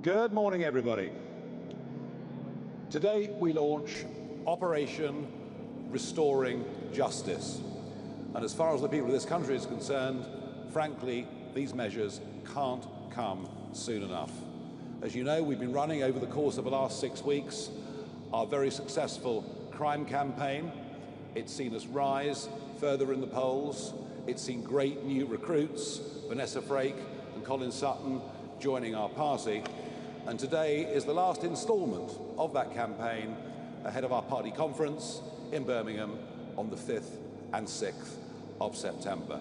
Good morning, everybody. Today we launch Operation Restoring Justice. And as far as the people of this country is concerned, frankly, these measures can't come soon enough. As you know, we've been running over the course of the last 6 weeks our very successful crime campaign. It's seen us rise further in the polls. It's seen great new recruits, Vanessa Frake and Colin Sutton, joining our party. And today is the last instalment of that campaign ahead of our party conference in Birmingham on the 5th and 6th of September.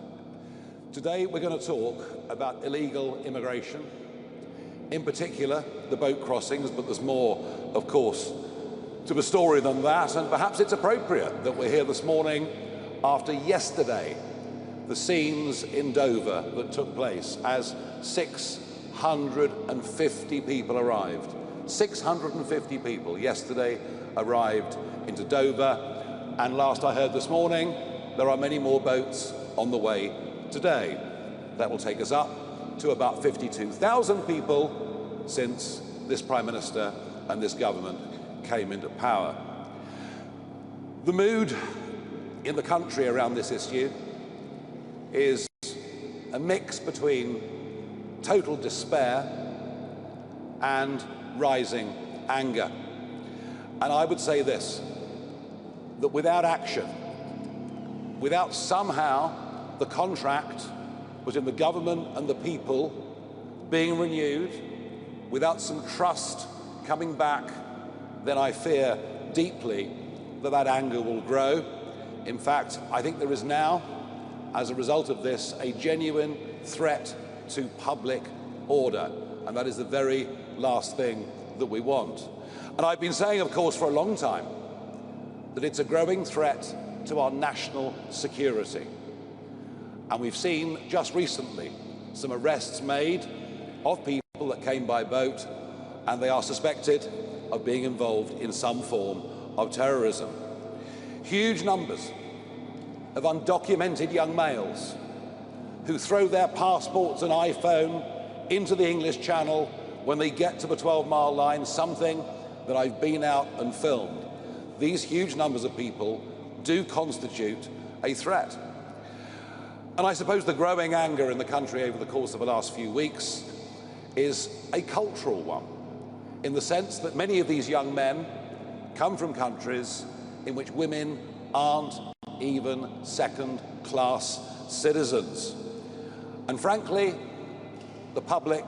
Today we're going to talk about illegal immigration, in particular the boat crossings, but there's more, of course, to the story than that, and perhaps it's appropriate that we're here this morning after yesterday, the scenes in Dover that took place as 650 people arrived. 650 people yesterday arrived into Dover, and last I heard this morning, there are many more boats on the way today. That will take us up to about 52,000 people since this Prime Minister and this government came into power. The mood in the country around this issue is a mix between total despair and rising anger. And I would say this, that without action, without somehow the contract between the government and the people being renewed, without some trust coming back, then I fear deeply that that anger will grow. In fact, I think there is now, as a result of this, a genuine threat to public order, and that is the very last thing that we want. And I've been saying, of course, for a long time that it's a growing threat to our national security. And we've seen just recently some arrests made of people that came by boat, and they are suspected of being involved in some form of terrorism. Huge numbers of undocumented young males who throw their passports and iPhone into the English Channel when they get to the 12-mile line, something that I've been out and filmed. These huge numbers of people do constitute a threat. And I suppose the growing anger in the country over the course of the last few weeks is a cultural one, in the sense that many of these young men come from countries in which women aren't even second-class citizens. And frankly, the public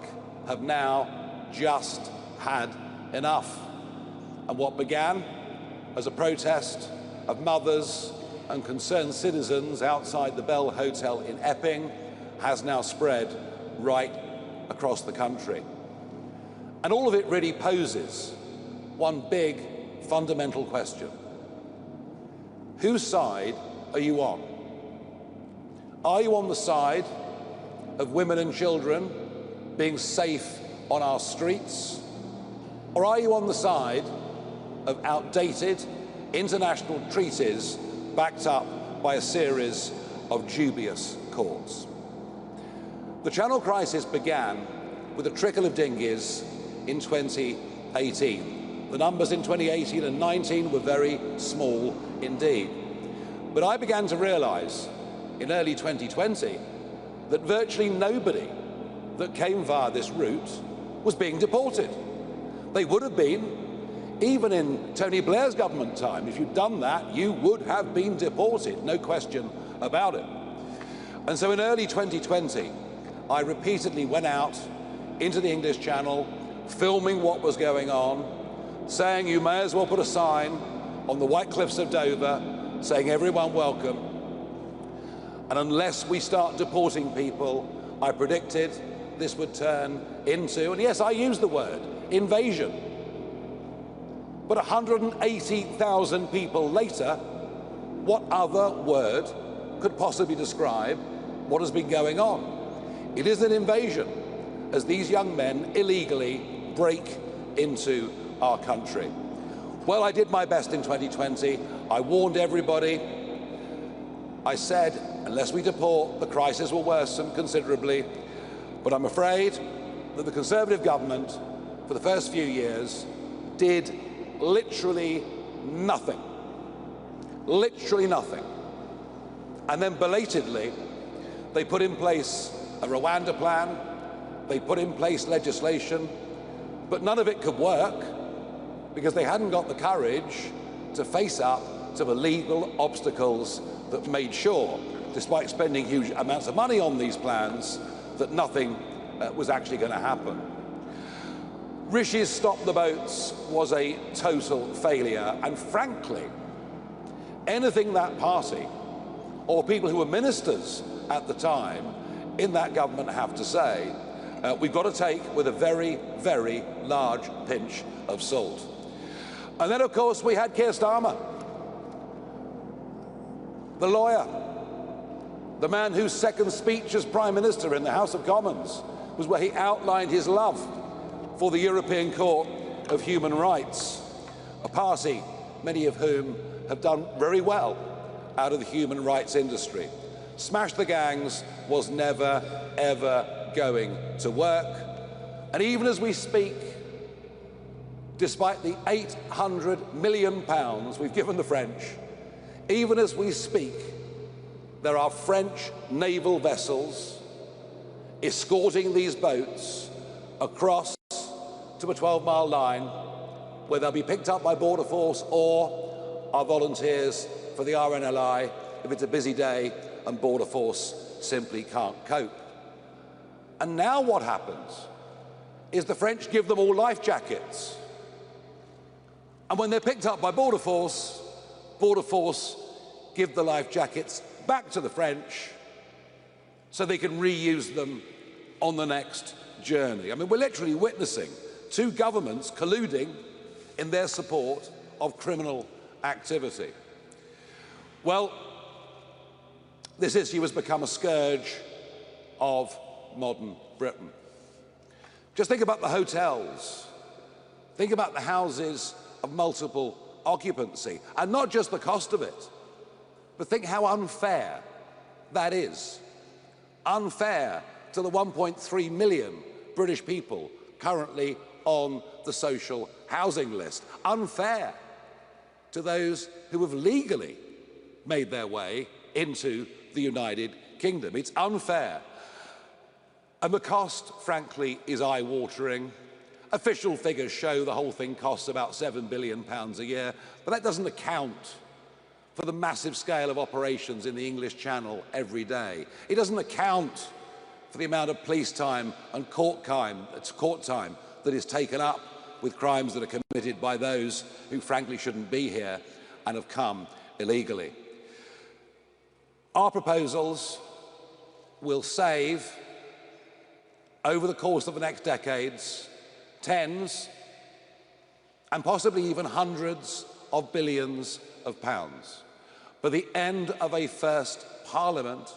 have now just had enough. And what began as a protest of mothers and concerned citizens outside the Bell Hotel in Epping has now spread right across the country. And all of it really poses one big fundamental question. Whose side are you on? Are you on the side of women and children being safe on our streets? Or are you on the side of outdated international treaties backed up by a series of dubious courts? The Channel crisis began with a trickle of dinghies in 2018. The numbers in 2018 and 19 were very small indeed. But I began to realize in early 2020 that virtually nobody that came via this route was being deported. They would have been, even in Tony Blair's government time. If you'd done that, you would have been deported, no question about it. And so in early 2020, I repeatedly went out into the English Channel, filming what was going on, saying you may as well put a sign on the White Cliffs of Dover saying everyone welcome. And unless we start deporting people, I predicted this would turn into, and yes, I use the word, invasion. But 180,000 people later, what other word could possibly describe what has been going on? It is an invasion, as these young men illegally break into our country. Well, I did my best in 2020. I warned everybody. I said, unless we deport, the crisis will worsen considerably. But I'm afraid that the Conservative government for the first few years, did literally nothing. Literally nothing. And then belatedly, they put in place a Rwanda plan, they put in place legislation, but none of it could work because they hadn't got the courage to face up to the legal obstacles that made sure, despite spending huge amounts of money on these plans, that nothing was actually going to happen. Rishi's Stop the Boats was a total failure, and frankly, anything that party or people who were ministers at the time in that government have to say, we've got to take with a very, very large pinch of salt. And then, of course, we had Keir Starmer, the lawyer, the man whose second speech as Prime Minister in the House of Commons was where he outlined his love for the European Court of Human Rights, a party, many of whom have done very well out of the human rights industry. Smash the gangs was never, ever going to work. And even as we speak, despite the £800 million we've given the French, even as we speak, there are French naval vessels escorting these boats across to a 12-mile line where they'll be picked up by Border Force or our volunteers for the RNLI if it's a busy day and Border Force simply can't cope. And now what happens is the French give them all life jackets. And when they're picked up by Border Force give the life jackets back to the French so they can reuse them on the next journey. I mean, we're literally witnessing two governments colluding in their support of criminal activity. Well, this issue has become a scourge of modern Britain. Just think about the hotels. Think about the houses of multiple occupancy, and not just the cost of it, but think how unfair that is. Unfair to the 1.3 million British people currently on the social housing list. Unfair to those who have legally made their way into the United Kingdom. It's unfair. And the cost, frankly, is eye-watering. Official figures show the whole thing costs about £7 billion a year, but that doesn't account for the massive scale of operations in the English Channel every day. It doesn't account for the amount of police time and court time that is taken up with crimes that are committed by those who frankly shouldn't be here and have come illegally. Our proposals will save, over the course of the next decades, tens and possibly even hundreds of billions of pounds. By the end of a first Parliament,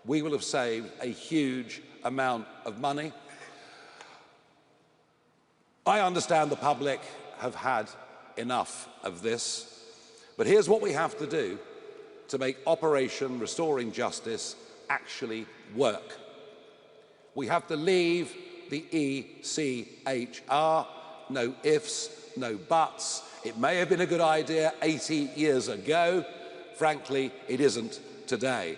we will have saved a huge amount of money. I understand the public have had enough of this, but here's what we have to do to make Operation Restoring Justice actually work. We have to leave the ECHR, no ifs, no buts. It may have been a good idea 80 years ago. Frankly, it isn't today.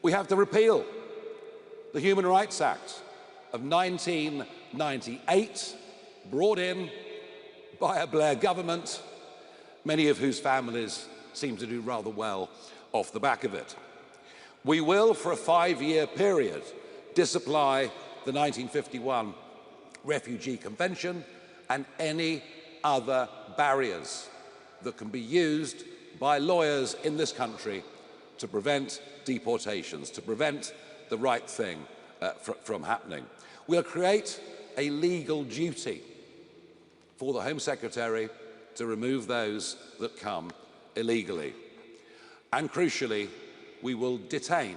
We have to repeal the Human Rights Act of 1998, brought in by a Blair government, many of whose families seem to do rather well off the back of it. We will, for a 5-year period, disapply the 1951 Refugee Convention and any other barriers that can be used by lawyers in this country to prevent deportations, to prevent the right thing from happening. We'll create a legal duty for the Home Secretary to remove those that come illegally. And crucially, we will detain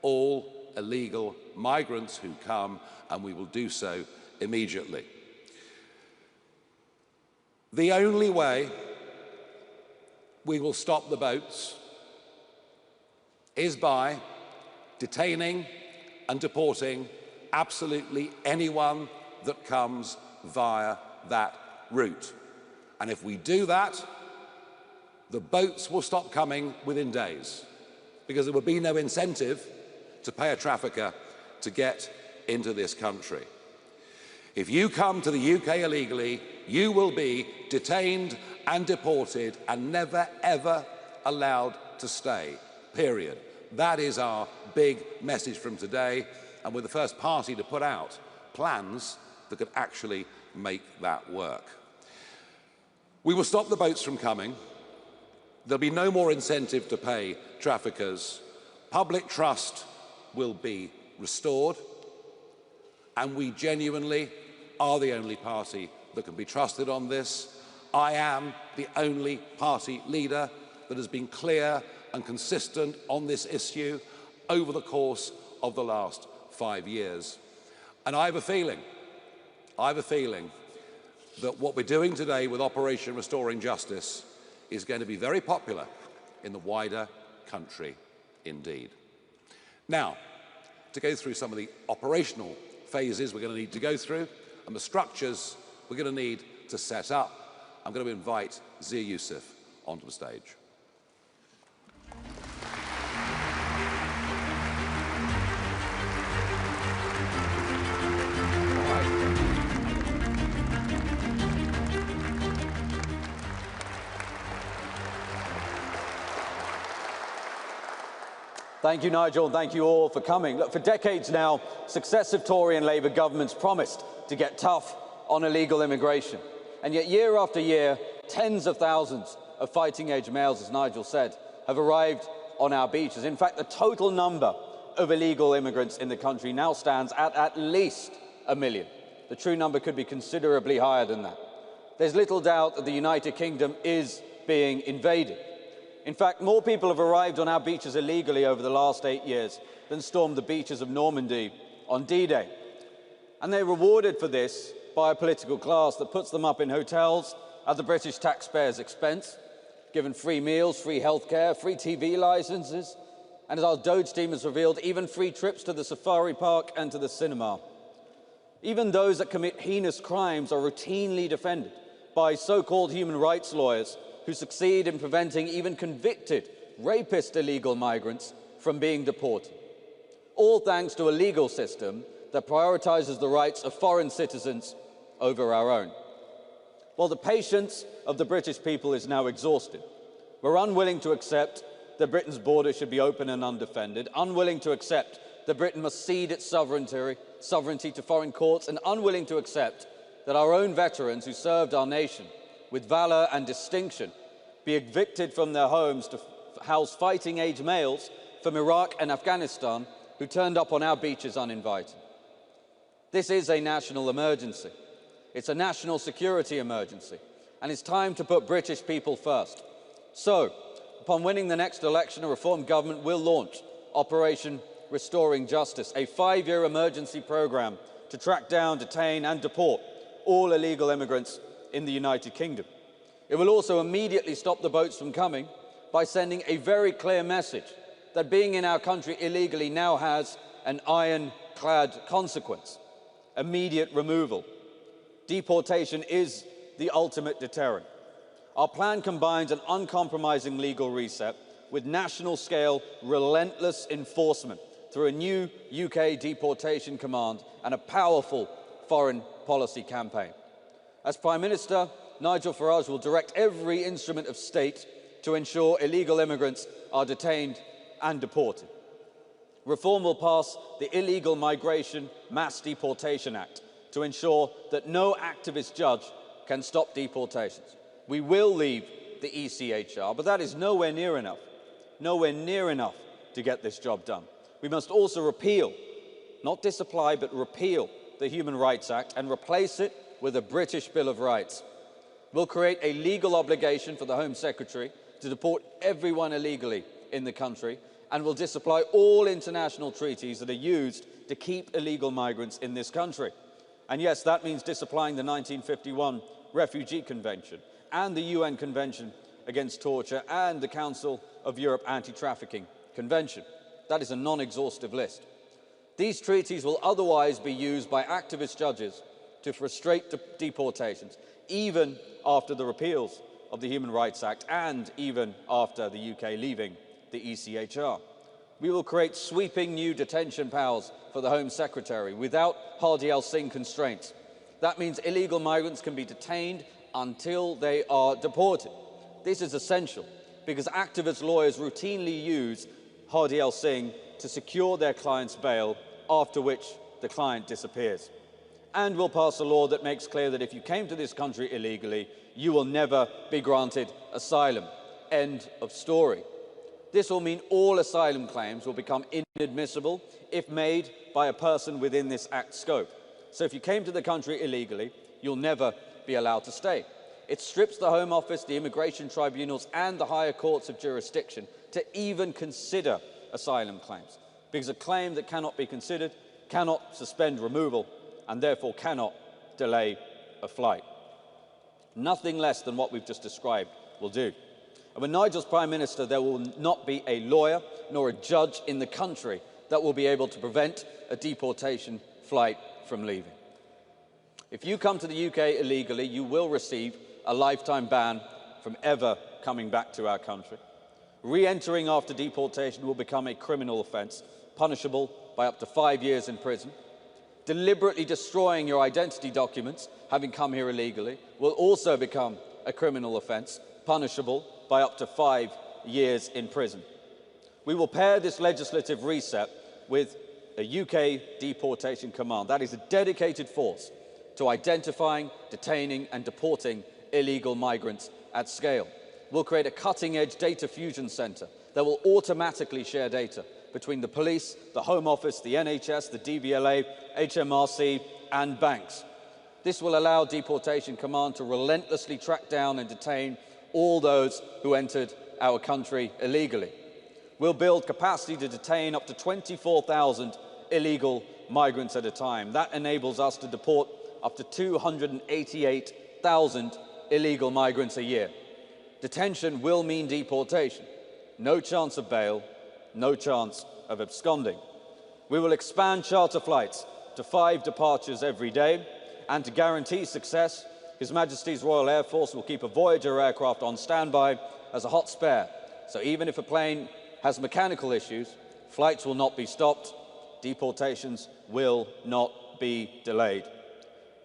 all illegal migrants who come, and we will do so immediately. The only way we will stop the boats is by detaining and deporting absolutely anyone that comes via that route. And if we do that, the boats will stop coming within days, because there would be no incentive to pay a trafficker to get into this country. If you come to the UK illegally, you will be detained and deported and never, ever allowed to stay, period. That is our big message from today, and we're the first party to put out plans that could actually make that work. We will stop the boats from coming. There'll be no more incentive to pay traffickers. Public trust will be restored, and we genuinely are the only party that can be trusted on this. I am the only party leader that has been clear and consistent on this issue over the course of the last 5 years. And I have a feeling that what we're doing today with Operation Restoring Justice is going to be very popular in the wider country indeed. Now, to go through some of the operational phases we're going to need to go through and the structures we're going to need to set up, I'm going to invite Zia Yusuf onto the stage. Thank you, Nigel, and thank you all for coming. Look, for decades now, successive Tory and Labour governments promised to get tough on illegal immigration. And yet, year after year, tens of thousands of fighting-age males, as Nigel said, have arrived on our beaches. In fact, the total number of illegal immigrants in the country now stands at least 1 million. The true number could be considerably higher than that. There's little doubt that the United Kingdom is being invaded. In fact, more people have arrived on our beaches illegally over the last 8 years than stormed the beaches of Normandy on D-Day. And they're rewarded for this by a political class that puts them up in hotels at the British taxpayers' expense, given free meals, free healthcare, free TV licenses, and as our Doge team has revealed, even free trips to the safari park and to the cinema. Even those that commit heinous crimes are routinely defended by so-called human rights lawyers who succeed in preventing even convicted rapist illegal migrants from being deported. All thanks to a legal system that prioritises the rights of foreign citizens over our own. Well, the patience of the British people is now exhausted. We're unwilling to accept that Britain's borders should be open and undefended, unwilling to accept that Britain must cede its sovereignty to foreign courts, and unwilling to accept that our own veterans who served our nation with valour and distinction be evicted from their homes to house fighting-age males from Iraq and Afghanistan who turned up on our beaches uninvited. This is a national emergency. It's a national security emergency, and it's time to put British people first. So, upon winning the next election, a reform government will launch Operation Restoring Justice, a 5-year emergency programme to track down, detain and deport all illegal immigrants in the United Kingdom. It will also immediately stop the boats from coming by sending a very clear message that being in our country illegally now has an ironclad consequence: immediate removal. Deportation is the ultimate deterrent. Our plan combines an uncompromising legal reset with national-scale, relentless enforcement through a new UK deportation command and a powerful foreign policy campaign. As Prime Minister, Nigel Farage will direct every instrument of state to ensure illegal immigrants are detained and deported. Reform will pass the Illegal Migration Mass Deportation Act to ensure that no activist judge can stop deportations. We will leave the ECHR, but that is nowhere near enough to get this job done. We must also repeal, not disapply, but repeal the Human Rights Act and replace it with a British Bill of Rights. We'll create a legal obligation for the Home Secretary to deport everyone illegally in the country, and will disapply all international treaties that are used to keep illegal migrants in this country. And yes, that means disapplying the 1951 Refugee Convention and the UN Convention Against Torture and the Council of Europe Anti-Trafficking Convention. That is a non-exhaustive list. These treaties will otherwise be used by activist judges to frustrate deportations, even after the repeals of the Human Rights Act and even after the UK leaving the ECHR. We will create sweeping new detention powers for the Home Secretary without Hardy L. Singh constraints. That means illegal migrants can be detained until they are deported. This is essential because activist lawyers routinely use Hardy L. Singh to secure their client's bail, after which the client disappears. And we'll pass a law that makes clear that if you came to this country illegally, you will never be granted asylum. End of story. This will mean all asylum claims will become inadmissible if made by a person within this Act's scope. So if you came to the country illegally, you'll never be allowed to stay. It strips the Home Office, the immigration tribunals and the higher courts of jurisdiction to even consider asylum claims, because a claim that cannot be considered cannot suspend removal and therefore cannot delay a flight. Nothing less than what we've just described will do. And when Nigel's Prime Minister, there will not be a lawyer nor a judge in the country that will be able to prevent a deportation flight from leaving. If you come to the UK illegally, you will receive a lifetime ban from ever coming back to our country. Re-entering after deportation will become a criminal offence, punishable by up to 5 years in prison. Deliberately destroying your identity documents, having come here illegally, will also become a criminal offence, punishable by up to 5 years in prison. We will pair this legislative reset with a UK deportation command. That is a dedicated force to identifying, detaining and deporting illegal migrants at scale. We'll create a cutting-edge data fusion centre that will automatically share data between the police, the Home Office, the NHS, the DVLA, HMRC and banks. This will allow Deportation Command to relentlessly track down and detain all those who entered our country illegally. We'll build capacity to detain up to 24,000 illegal migrants at a time. That enables us to deport up to 288,000 illegal migrants a year. Detention will mean deportation. No chance of bail, no chance of absconding. We will expand charter flights to 5 departures every day, and to guarantee success, His Majesty's Royal Air Force will keep a Voyager aircraft on standby as a hot spare. So even if a plane has mechanical issues, flights will not be stopped, deportations will not be delayed.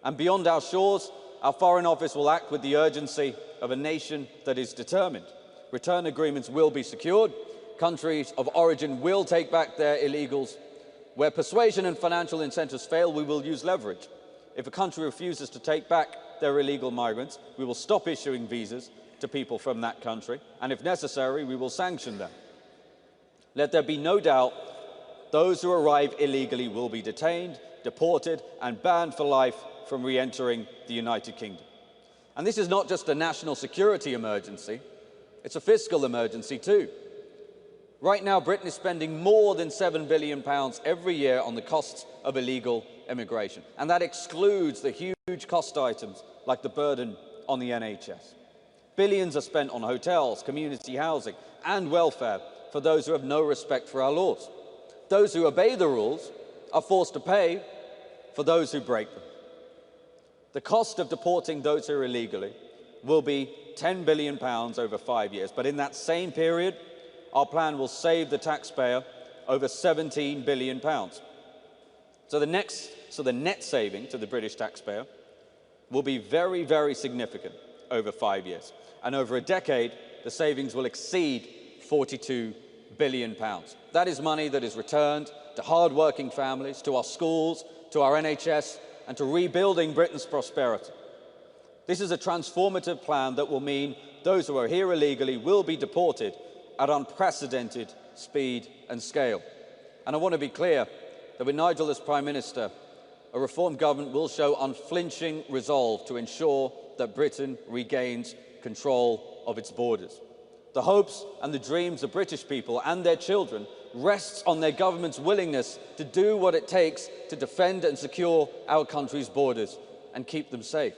And beyond our shores, our Foreign Office will act with the urgency of a nation that is determined. Return agreements will be secured. Countries of origin will take back their illegals. Where persuasion and financial incentives fail, we will use leverage. If a country refuses to take back their illegal migrants, we will stop issuing visas to people from that country, and if necessary, we will sanction them. Let there be no doubt, those who arrive illegally will be detained, deported, and banned for life from re-entering the United Kingdom. And this is not just a national security emergency, it's a fiscal emergency too. Right now, Britain is spending more than £7 billion every year on the costs of illegal immigration, and that excludes the huge cost items like the burden on the NHS. Billions are spent on hotels, community housing and welfare for those who have no respect for our laws. Those who obey the rules are forced to pay for those who break them. The cost of deporting those who are illegally will be £10 billion over 5 years, but in that same period, our plan will save the taxpayer over £17 billion. So the net saving to the British taxpayer will be very, very significant over 5 years. And over a decade, the savings will exceed £42 billion. That is money that is returned to hard-working families, to our schools, to our NHS, and to rebuilding Britain's prosperity. This is a transformative plan that will mean those who are here illegally will be deported at unprecedented speed and scale. And I want to be clear that with Nigel as Prime Minister, a Reform government will show unflinching resolve to ensure that Britain regains control of its borders. The hopes and the dreams of British people and their children rests on their government's willingness to do what it takes to defend and secure our country's borders and keep them safe.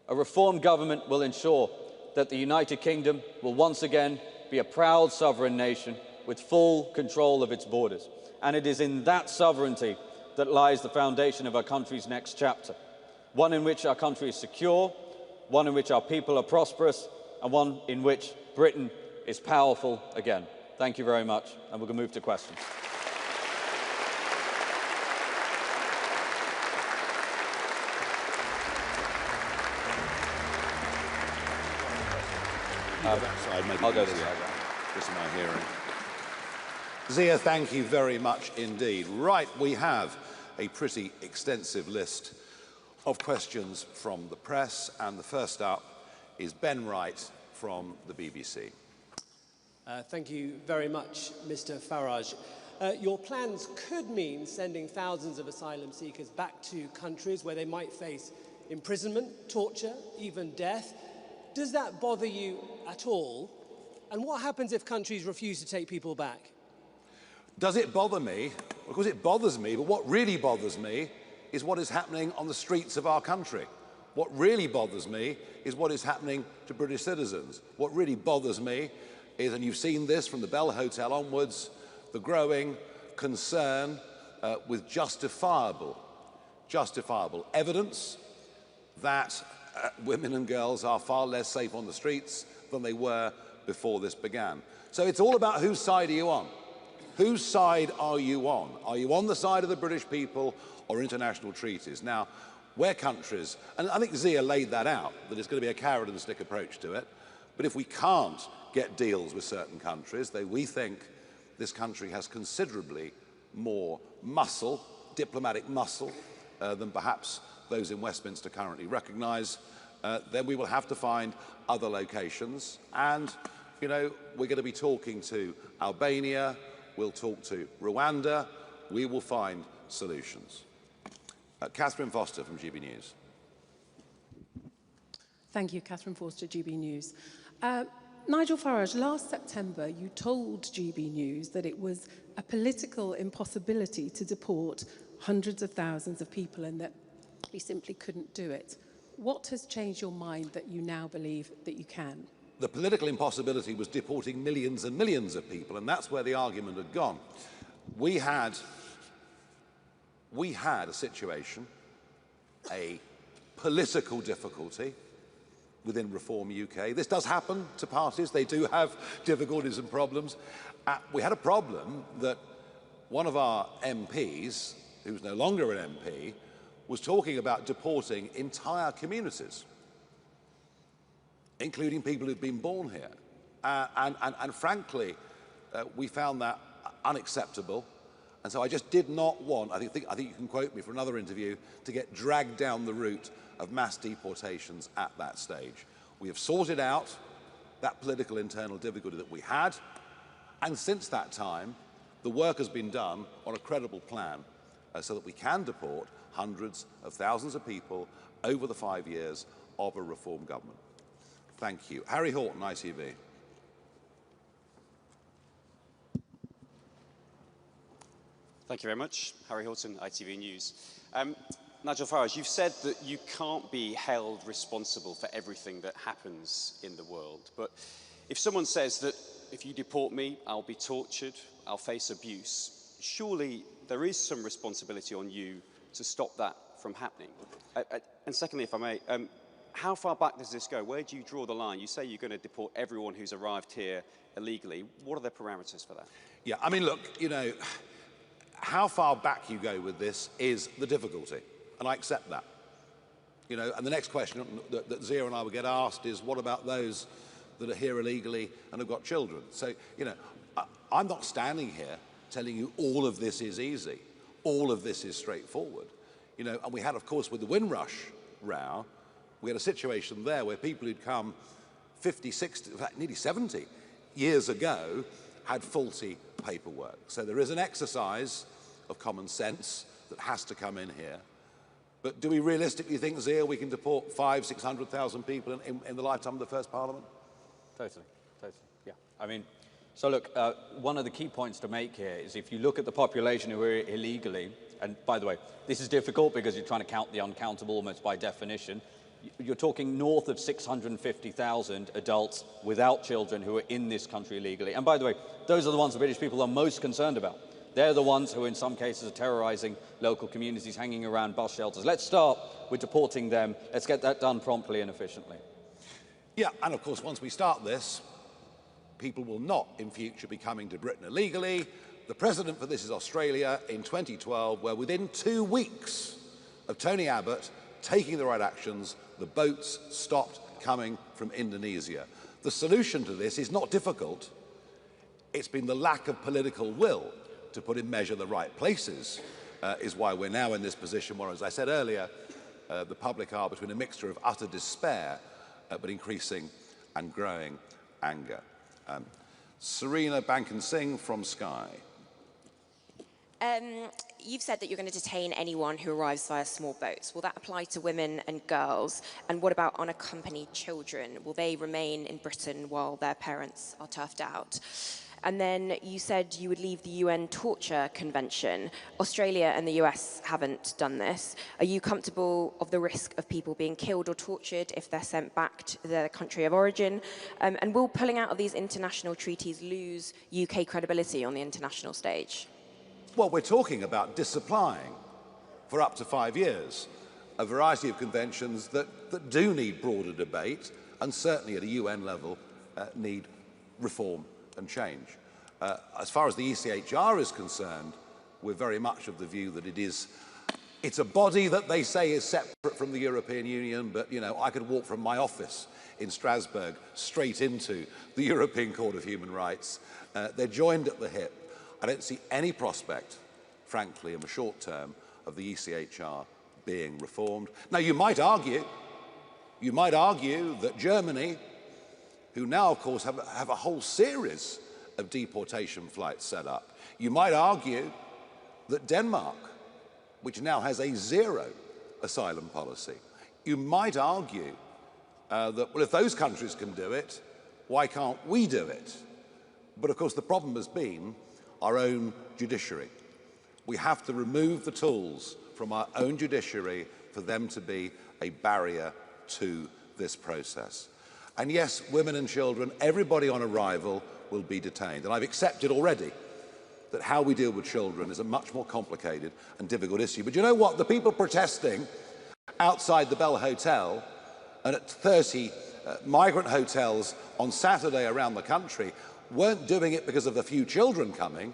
A Reform government will ensure that the United Kingdom will once again be a proud sovereign nation with full control of its borders. And it is in that sovereignty that lies the foundation of our country's next chapter. one in which our country is secure, one in which our people are prosperous, and one in which Britain is powerful again. Thank you very much, and we're going to move to questions. I'll go this side. This is my hearing. Zia, thank you very much indeed. Right, we have a pretty extensive list of questions from the press, and the first up is Ben Wright from the BBC. Thank you very much, Mr. Farage. Your plans could mean sending thousands of asylum seekers back to countries where they might face imprisonment, torture, even death. Does that bother you at all? And what happens if countries refuse to take people back? Does it bother me? Of course it bothers me, but what really bothers me is what is happening on the streets of our country. What really bothers me is what is happening to British citizens. What really bothers me is, and you've seen this from the Bell Hotel onwards, the growing concern with justifiable evidence that women and girls are far less safe on the streets than they were before this began. So it's all about whose side are you on? Whose side are you on? Are you on the side of the British people or international treaties? Now, where countries, and I think Zia laid that out, that it's going to be a carrot and stick approach to it, but if we can't get deals with certain countries, then we think this country has considerably more muscle, diplomatic muscle, than perhaps those in Westminster currently recognise, then we will have to find other locations. And, you know, we're going to be talking to Albania, we'll talk to Rwanda, we will find solutions. Catherine Foster from GB News. Thank you, Catherine Foster, GB News. Nigel Farage, last September you told GB News that it was a political impossibility to deport hundreds of thousands of people and that we simply couldn't do it. What has changed your mind that you now believe that you can? The political impossibility was deporting millions and millions of people, and that's where the argument had gone. We had a situation, a political difficulty within Reform UK. This does happen to parties. They do have difficulties and problems. We had a problem that one of our MPs, who's no longer an MP, was talking about deporting entire communities, including people who've been born here. And frankly, we found that unacceptable. And so I just did not want, I think you can quote me for another interview, to get dragged down the route of mass deportations at that stage. We have sorted out that political internal difficulty that we had, and since that time, the work has been done on a credible plan so that we can deport hundreds of thousands of people over the 5 years of a Reform government. Thank you. Harry Horton, ITV. Thank you very much. Harry Horton, ITV News. Nigel Farage, you've said that you can't be held responsible for everything that happens in the world. But if someone says that if you deport me, I'll be tortured, I'll face abuse, surely there is some responsibility on you to stop that from happening. And secondly, if I may, how far back does this go? Where do you draw the line? You say you're going to deport everyone who's arrived here illegally. What are the parameters for that? Yeah, I mean, look, you know, how far back you go with this is the difficulty, and I accept that. You know, and the next question that Zia and I will get asked is, what about those that are here illegally and have got children? So, you know, I'm not standing here telling you all of this is easy, all of this is straightforward. You know, and we had, of course, with the Windrush row, we had a situation there where people who'd come 50, 60, in fact, nearly 70 years ago had faulty paperwork. So there is an exercise of common sense that has to come in here. But do we realistically think, Zia, we can deport 500,000, 600,000 people in the lifetime of the first Parliament? Totally, yeah. I mean, so look, one of the key points to make here is if you look at the population who are illegally, and by the way, this is difficult because you're trying to count the uncountable almost by definition. You're talking north of 650,000 adults without children who are in this country illegally. And by the way, those are the ones the British people are most concerned about. They're the ones who in some cases are terrorising local communities, hanging around bus shelters. Let's start with deporting them. Let's get that done promptly and efficiently. Yeah, and of course, once we start this, people will not in future be coming to Britain illegally. The precedent for this is Australia in 2012, where within 2 weeks of Tony Abbott taking the right actions, the boats stopped coming from Indonesia. The solution to this is not difficult. It's been the lack of political will to put in measure the right places is why we're now in this position where, as I said earlier, the public are between a mixture of utter despair but increasing and growing anger. Serena Bankin-Singh from Sky. You've said that you're going to detain anyone who arrives via small boats. Will that apply to women and girls? And what about unaccompanied children? Will they remain in Britain while their parents are turfed out? And then you said you would leave the UN Torture Convention. Australia and the US haven't done this. Are you comfortable of the risk of people being killed or tortured if they're sent back to their country of origin? And will pulling out of these international treaties lose UK credibility on the international stage? Well, we're talking about disapplying for up to 5 years a variety of conventions that do need broader debate and certainly at a UN level need reform and change. As far as the ECHR is concerned, we're very much of the view that it's a body that they say is separate from the European Union, but you know, I could walk from my office in Strasbourg straight into the European Court of Human Rights. They're joined at the hip. I don't see any prospect, frankly, in the short term, of the ECHR being reformed. Now, you might argue that Germany, who now, of course, have a whole series of deportation flights set up. You might argue that Denmark, which now has a zero asylum policy, you might argue that, well, if those countries can do it, why can't we do it? But, of course, the problem has been our own judiciary. We have to remove the tools from our own judiciary for them to be a barrier to this process. And yes, women and children, everybody on arrival will be detained. And I've accepted already that how we deal with children is a much more complicated and difficult issue. But you know what? The people protesting outside the Bell Hotel and at 30 migrant hotels on Saturday around the country weren't doing it because of the few children coming.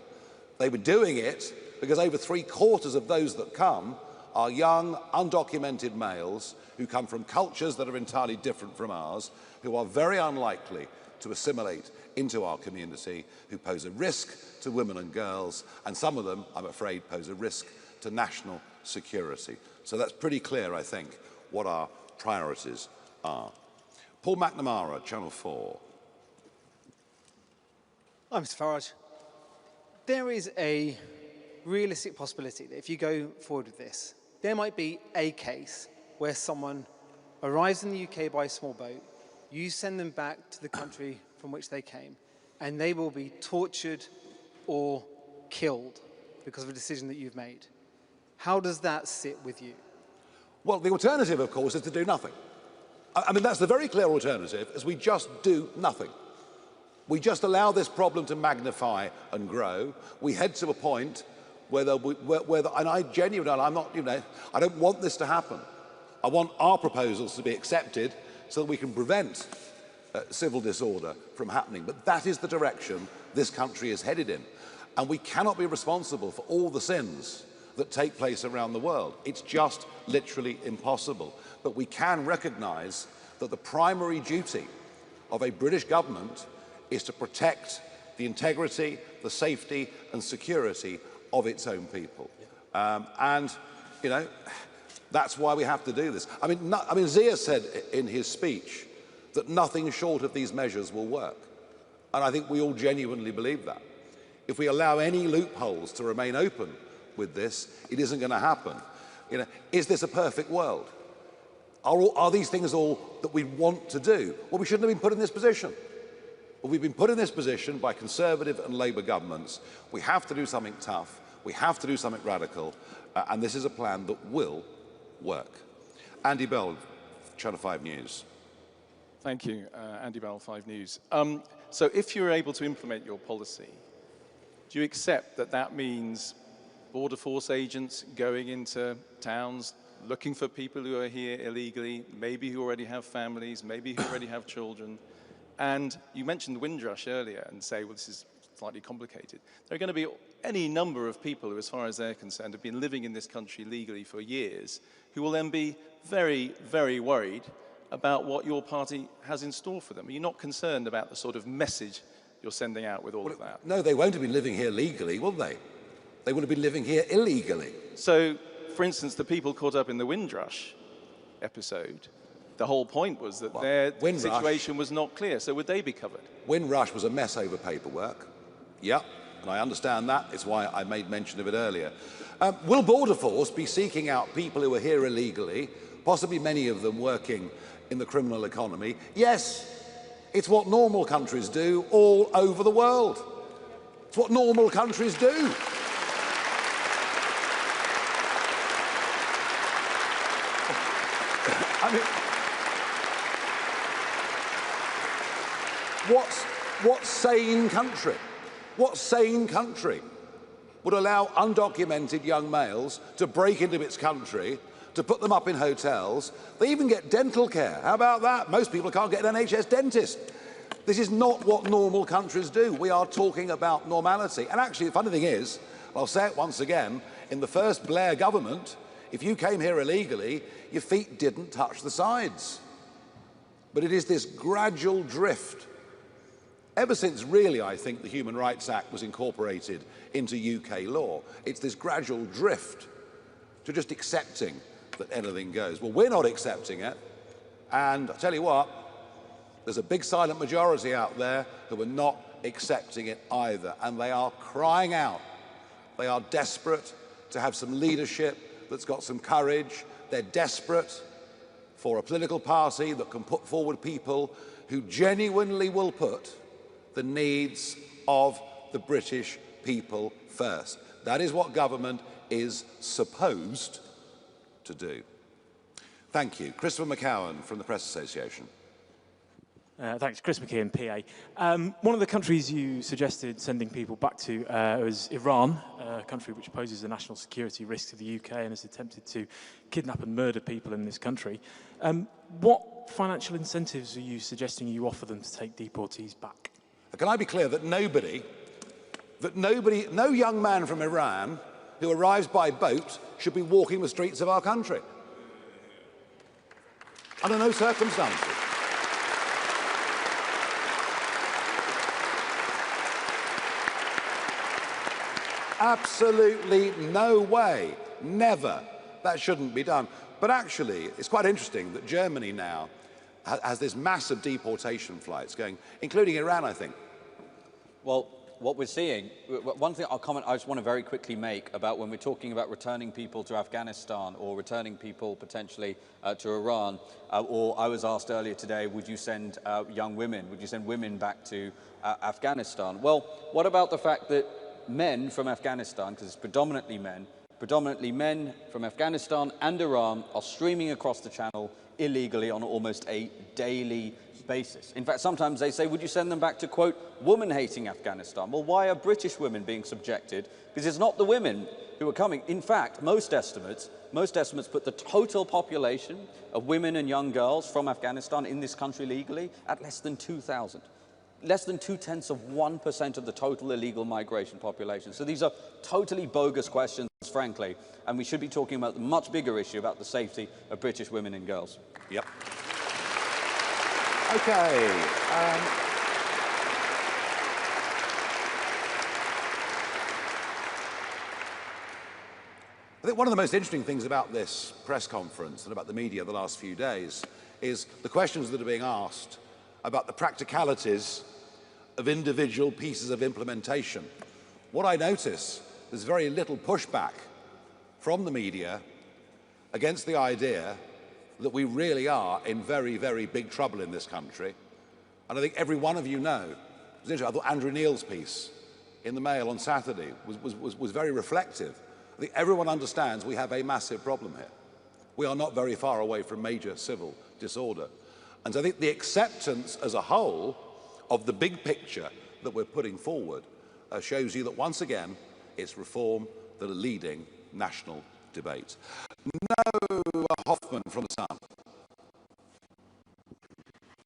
They were doing it because over 3/4 of those that come are young, undocumented males who come from cultures that are entirely different from ours, who are very unlikely to assimilate into our community, who pose a risk to women and girls, and some of them, I'm afraid, pose a risk to national security. So that's pretty clear, I think, what our priorities are. Paul McNamara, Channel 4. Hi, Mr. Farage. There is a realistic possibility that if you go forward with this, there might be a case where someone arrives in the UK by a small boat, you send them back to the country from which they came, and they will be tortured or killed because of a decision that you've made. How does that sit with you? Well, the alternative, of course, is to do nothing. I mean, that's the very clear alternative, is we just do nothing. We just allow this problem to magnify and grow. We head to a point where and I genuinely, I'm not, I don't want this to happen. I want our proposals to be accepted so that we can prevent civil disorder from happening. But that is the direction this country is headed in. And we cannot be responsible for all the sins that take place around the world. It's just literally impossible. But we can recognise that the primary duty of a British government is to protect the integrity, the safety and security of its own people. That's why we have to do this. I mean, Zia said in his speech that nothing short of these measures will work. And I think we all genuinely believe that. If we allow any loopholes to remain open with this, it isn't going to happen. Is this a perfect world? Are these things all that we want to do? Well, we shouldn't have been put in this position. But we've been put in this position by Conservative and Labour governments. We have to do something tough. We have to do something radical. And this is a plan that will work. Andy Bell, Channel 5 News. Thank you, Andy Bell, 5 News. So if you're able to implement your policy, Do you accept that that means border force agents going into towns, looking for people who are here illegally, maybe who already have families, maybe who already have children? And you mentioned Windrush earlier and say, well, this is slightly complicated. There are going to be any number of people who, as far as they're concerned, have been living in this country legally for years, who will then be very, very worried about what your party has in store for them. Are you not concerned about the sort of message you're sending out with all of that? No, they won't have been living here legally, will they? They would have been living here illegally. So, for instance, the people caught up in the Windrush episode, the whole point was that their situation was not clear. So would they be covered? Windrush was a mess over paperwork. Yep, and I understand that. It's why I made mention of it earlier. Will Border Force be seeking out people who are here illegally, possibly many of them working in the criminal economy? Yes, it's what normal countries do all over the world. It's what normal countries do. I mean, what sane country? What sane country would allow undocumented young males to break into its country, to put them up in hotels? They even get dental care. How about that? Most people can't get an NHS dentist. This is not what normal countries do. We are talking about normality. And actually, the funny thing is, I'll say it once again, in the first Blair government, if you came here illegally, your feet didn't touch the sides. But it is this gradual drift. Ever since, really, I think, the Human Rights Act was incorporated into UK law, it's this gradual drift to just accepting that anything goes. Well, we're not accepting it. And I tell you what, there's a big silent majority out there who are not accepting it either. And they are crying out. They are desperate to have some leadership that's got some courage. They're desperate for a political party that can put forward people who genuinely will put the needs of the British people first. That is what government is supposed to do. Thank you. Christopher McCowan from the Press Association. Thanks. Chris McKeon, PA. One of the countries you suggested sending people back to was Iran, a country which poses a national security risk to the UK and has attempted to kidnap and murder people in this country. What financial incentives are you suggesting you offer them to take deportees back? Can I be clear that no young man from Iran who arrives by boat should be walking the streets of our country? Under no circumstances. Absolutely no way, never. That shouldn't be done. But actually, it's quite interesting that Germany now has this massive deportation flights going, including Iran, I think. Well, what we're seeing, one thing I just want to very quickly make about when we're talking about returning people to Afghanistan or returning people potentially to Iran, or I was asked earlier today, would you send young women, would you send women back to Afghanistan? Well, what about the fact that men from Afghanistan, because it's predominantly men from Afghanistan and Iran are streaming across the channel illegally on almost a daily basis. In fact, sometimes they say, would you send them back to, quote, woman-hating Afghanistan? Well, why are British women being subjected? Because it's not the women who are coming. In fact, most estimates put the total population of women and young girls from Afghanistan in this country legally at less than 2,000. Less than 0.2% of the total illegal migration population. So these are totally bogus questions, frankly, and we should be talking about the much bigger issue about the safety of British women and girls. Yep. Okay. I think one of the most interesting things about this press conference and about the media the last few days is the questions that are being asked about the practicalities of individual pieces of implementation. What I notice, there's very little pushback from the media against the idea that we really are in very, very big trouble in this country. And I think every one of you know, it was interesting, I thought Andrew Neil's piece in the Mail on Saturday was very reflective. I think everyone understands we have a massive problem here. We are not very far away from major civil disorder. And so I think the acceptance as a whole of the big picture that we're putting forward shows you that once again, it's reform that are leading national debate. Noah Hoffman from The Sun.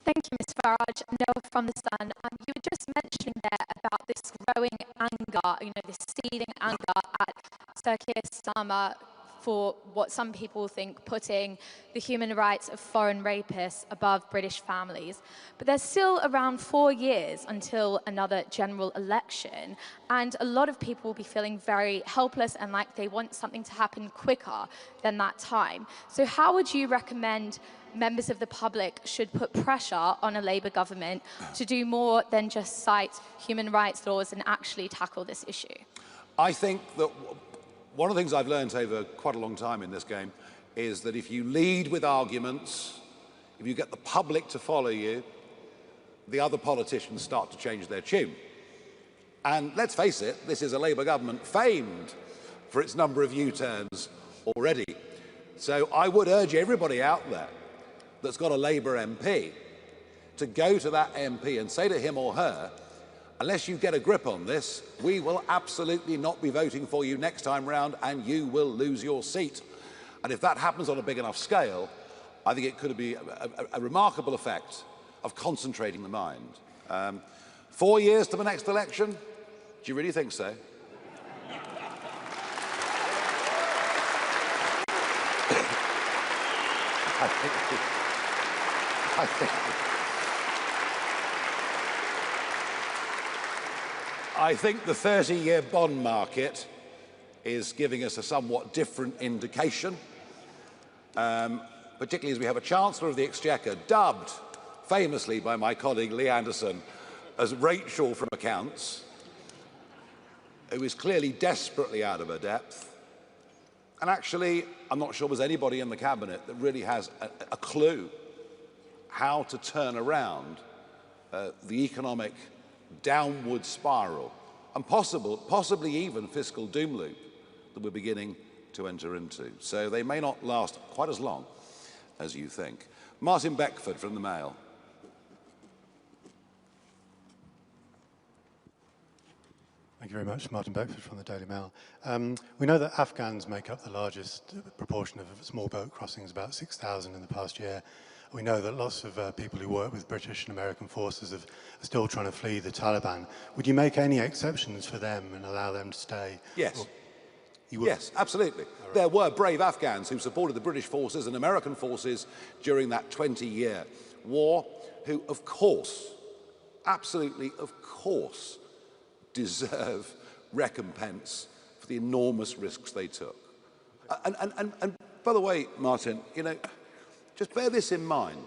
Thank you, Ms Farage. Noah from The Sun. You were just mentioning there about this growing anger, this seething anger at Sir Keir Starmer for what some people think putting the human rights of foreign rapists above British families. But there's still around 4 years until another general election, and a lot of people will be feeling very helpless and like they want something to happen quicker than that time. So how would you recommend members of the public should put pressure on a Labour government to do more than just cite human rights laws and actually tackle this issue? I think that one of the things I've learned over quite a long time in this game is that if you lead with arguments, if you get the public to follow you, the other politicians start to change their tune. And let's face it, this is a Labour government famed for its number of U-turns already. So I would urge everybody out there that's got a Labour MP to go to that MP and say to him or her, unless you get a grip on this, we will absolutely not be voting for you next time round and you will lose your seat. And if that happens on a big enough scale, I think it could be a remarkable effect of concentrating the mind. 4 years to the next election? Do you really think so? I think the 30-year bond market is giving us a somewhat different indication, particularly as we have a Chancellor of the Exchequer dubbed famously by my colleague Lee Anderson as Rachel from accounts, who is clearly desperately out of her depth. And actually, I'm not sure there's anybody in the cabinet that really has a clue how to turn around the economic downward spiral and possibly even fiscal doom loop that we're beginning to enter into. So they may not last quite as long as you think. Martin Beckford from the Mail. Thank you very much. Martin Beckford from the Daily Mail. We know that Afghans make up the largest proportion of small boat crossings, about 6,000 in the past year. We know that lots of people who work with British and American forces are still trying to flee the Taliban. Would you make any exceptions for them and allow them to stay? Yes. You would? Yes, absolutely. Right. There were brave Afghans who supported the British forces and American forces during that 20-year war, who, of course, absolutely, of course, deserve recompense for the enormous risks they took. And by the way, Martin, just bear this in mind.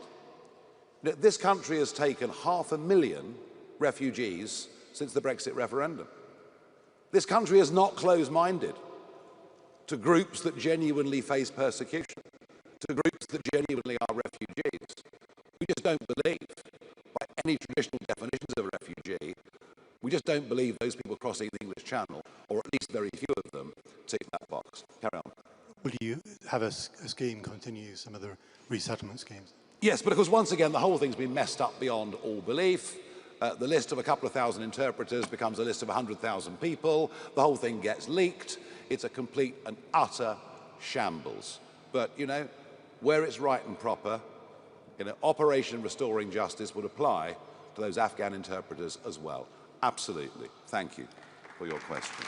This country has taken 500,000 refugees since the Brexit referendum. This country is not closed-minded to groups that genuinely face persecution, to groups that genuinely are refugees. We just don't believe, by any traditional definitions of a refugee, we just don't believe those people crossing the English Channel, or at least very few of them, tick that box. Carry on. Will you have a scheme continue some of the resettlement schemes? Yes, because once again, the whole thing's been messed up beyond all belief. The list of a couple of thousand interpreters becomes a list of 100,000 people. The whole thing gets leaked. It's a complete and utter shambles. But, where it's right and proper, Operation Restoring Justice would apply to those Afghan interpreters as well. Absolutely. Thank you for your question.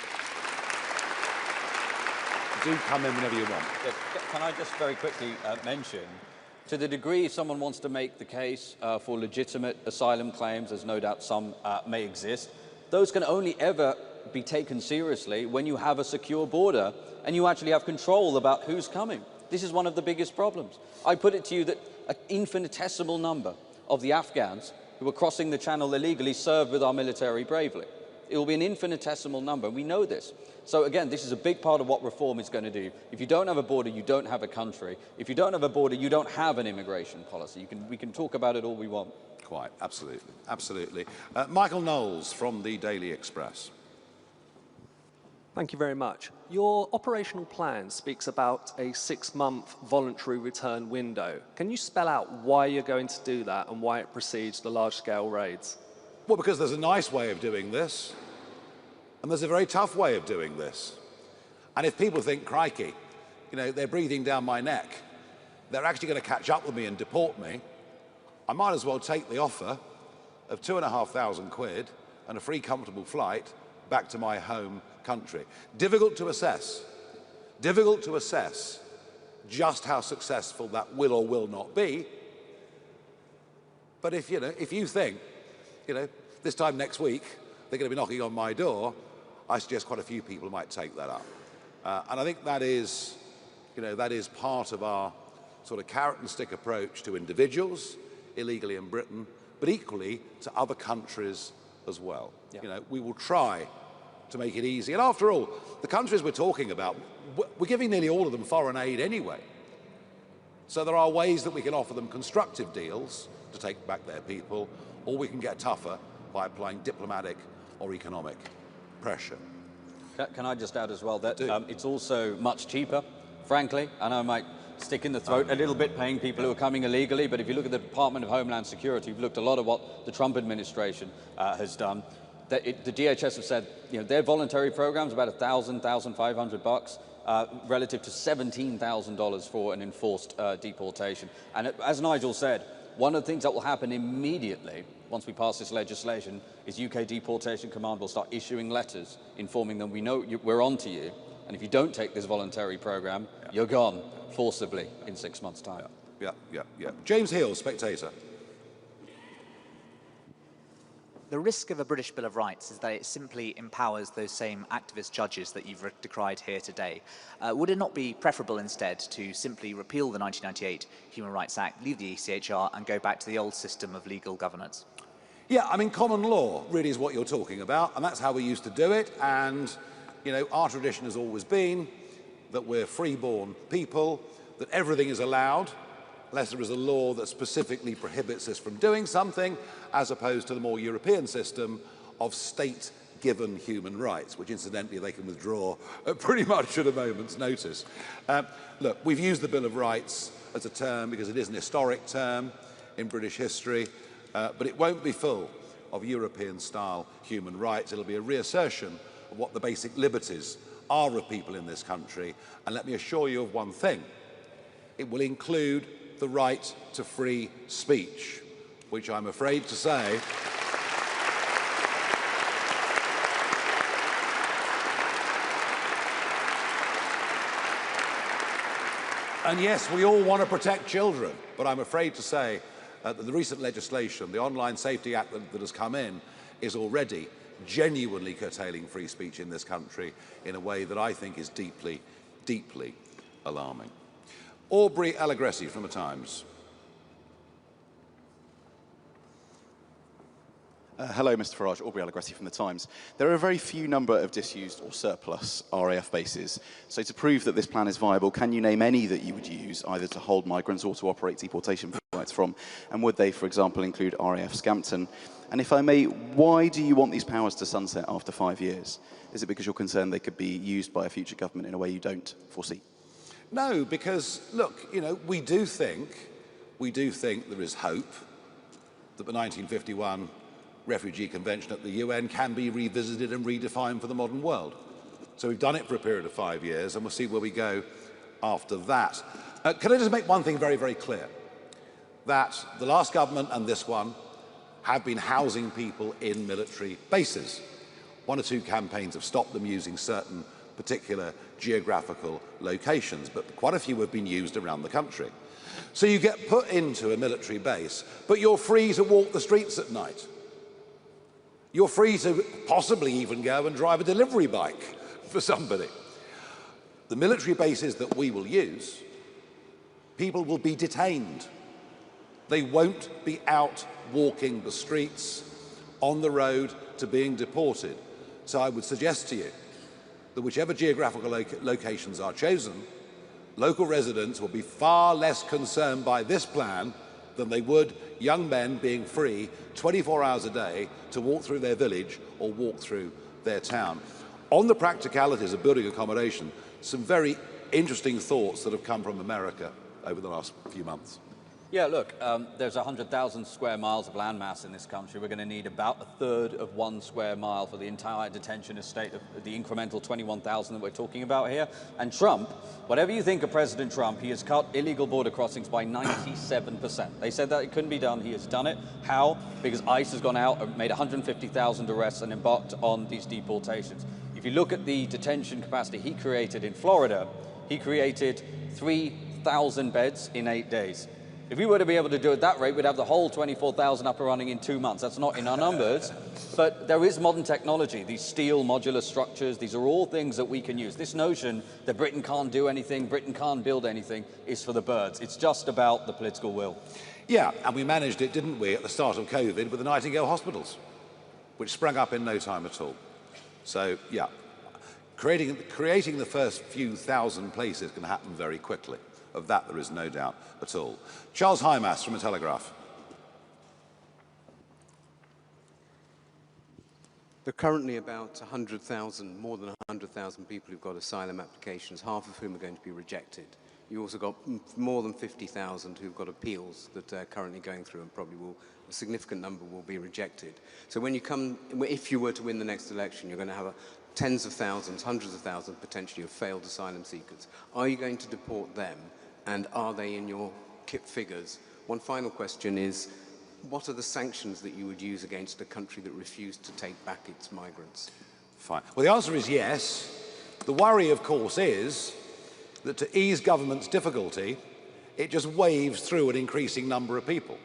Do come in whenever you want. Yes. Can I just very quickly mention, to the degree someone wants to make the case for legitimate asylum claims, as no doubt some may exist, those can only ever be taken seriously when you have a secure border and you actually have control about who's coming. This is one of the biggest problems. I put it to you that an infinitesimal number of the Afghans who are crossing the Channel illegally served with our military bravely. It will be an infinitesimal number. We know this. So again, this is a big part of what reform is going to do. If you don't have a border, you don't have a country. If you don't have a border, you don't have an immigration policy. We can talk about it all we want. Quite, absolutely, absolutely. Michael Knowles from the Daily Express. Thank you very much. Your operational plan speaks about a 6-month voluntary return window. Can you spell out why you're going to do that and why it precedes the large-scale raids? Well, because there's a nice way of doing this. And there's a very tough way of doing this. And if people think, crikey, you know, they're breathing down my neck, they're actually going to catch up with me and deport me, I might as well take the offer of £2,500 and a free, comfortable flight back to my home country. Difficult to assess just how successful that will or will not be. But if you think, this time next week, they're going to be knocking on my door, I suggest quite a few people might take that up. And I think that is part of our sort of carrot and stick approach to individuals illegally in Britain, but equally to other countries as well. Yeah. We will try to make it easy. And after all, the countries we're talking about, we're giving nearly all of them foreign aid anyway. So there are ways that we can offer them constructive deals to take back their people, or we can get tougher by applying diplomatic or economic pressure. Can I just add as well that it's also much cheaper, frankly. I know I might stick in the throat a little bit paying people who are coming illegally, but if you look at the Department of Homeland Security, we've looked a lot at what the Trump administration has done. The DHS have said, their voluntary program's about $1,000, $1,500 relative to $17,000 for an enforced deportation. And as Nigel said, one of the things that will happen immediately once we pass this legislation is UK Deportation Command will start issuing letters informing them, we know we're on to you, and if you don't take this voluntary program, you're gone forcibly in 6 months' time. Yeah. James Hill, Spectator. The risk of a British Bill of Rights is that it simply empowers those same activist judges that you've decried here today. Would it not be preferable instead to simply repeal the 1998 Human Rights Act, leave the ECHR and go back to the old system of legal governance? Yeah, I mean, common law really is what you're talking about, and that's how we used to do it. And, our tradition has always been that we're free-born people, that everything is allowed, unless there is a law that specifically prohibits us from doing something, as opposed to the more European system of state-given human rights, which incidentally they can withdraw pretty much at a moment's notice. Look, we've used the Bill of Rights as a term because it is an historic term in British history, but it won't be full of European-style human rights. It'll be a reassertion of what the basic liberties are of people in this country. And let me assure you of one thing. It will include the right to free speech, which I'm afraid to say and yes, we all want to protect children, but I'm afraid to say that the recent legislation, the Online Safety Act that has come in, is already genuinely curtailing free speech in this country in a way that I think is deeply, deeply alarming. Aubrey Allegressi from The Times. Hello, Mr. Farage. Aubrey Allegressi from The Times. There are a very few number of disused or surplus RAF bases. So to prove that this plan is viable, can you name any that you would use, either to hold migrants or to operate deportation flights from? And would they, for example, include RAF Scampton? And if I may, why do you want these powers to sunset after 5 years? Is it because you're concerned they could be used by a future government in a way you don't foresee? No, because, look, we do think there is hope that the 1951 Refugee Convention at the UN can be revisited and redefined for the modern world. So we've done it for a period of 5 years, and we'll see where we go after that. Can I just make one thing very, very clear? That the last government and this one have been housing people in military bases. 1 or 2 campaigns have stopped them using certain particular geographical locations, but quite a few have been used around the country. So you get put into a military base, but you're free to walk the streets at night. You're free to possibly even go and drive a delivery bike for somebody. The military bases that we will use, people will be detained. They won't be out walking the streets on the road to being deported. So I would suggest to you that whichever geographical locations are chosen, local residents will be far less concerned by this plan than they would young men being free 24 hours a day to walk through their village or walk through their town. On the practicalities of building accommodation, some very interesting thoughts that have come from America over the last few months. Yeah, look, there's 100,000 square miles of landmass in this country. We're going to need about a third of 1 square mile for the entire detention estate of the incremental 21,000 that we're talking about here. And Trump, whatever you think of President Trump, he has cut illegal border crossings by 97%. They said that it couldn't be done. He has done it. How? Because ICE has gone out and made 150,000 arrests and embarked on these deportations. If you look at the detention capacity he created in Florida, he created 3,000 beds in 8 days. If we were to be able to do it at that rate, we'd have the whole 24,000 up and running in 2 months. That's not in our numbers, but there is modern technology. These steel modular structures, these are all things that we can use. This notion that Britain can't do anything, Britain can't build anything, is for the birds. It's just about the political will. Yeah, and we managed it, didn't we, at the start of COVID with the Nightingale hospitals, which sprang up in no time at all. So, yeah, creating the first few thousand places can happen very quickly. Of that, there is no doubt at all. Charles Hymas from The Telegraph. There are currently about 100,000, more than 100,000 people who've got asylum applications, half of whom are going to be rejected. You also got more than 50,000 who've got appeals that are currently going through and probably will, a significant number will be rejected. So when you come, if you were to win the next election, you're going to have tens of thousands, hundreds of thousands potentially of failed asylum seekers. Are you going to deport them? And are they in your KIP figures? One final question is, what are the sanctions that you would use against a country that refused to take back its migrants? Fine. Well, the answer is yes. The worry, of course, is that to ease government's difficulty, it just waves through an increasing number of people.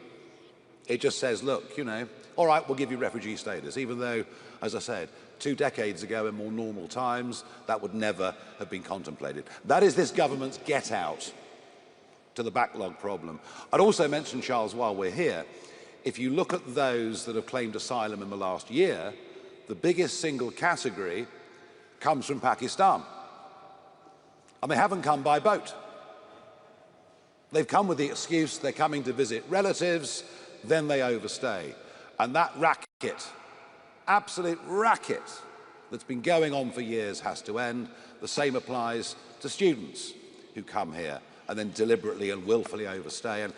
It just says, look, you know, all right, we'll give you refugee status, even though, as I said, 2 decades ago in more normal times, that would never have been contemplated. That is this government's get out to the backlog problem. I'd also mention, Charles, while we're here, if you look at those that have claimed asylum in the last year, the biggest single category comes from Pakistan. And they haven't come by boat. They've come with the excuse they're coming to visit relatives, then they overstay. And that racket, absolute racket, that's been going on for years has to end. The same applies to students who come here and then deliberately and willfully overstay. And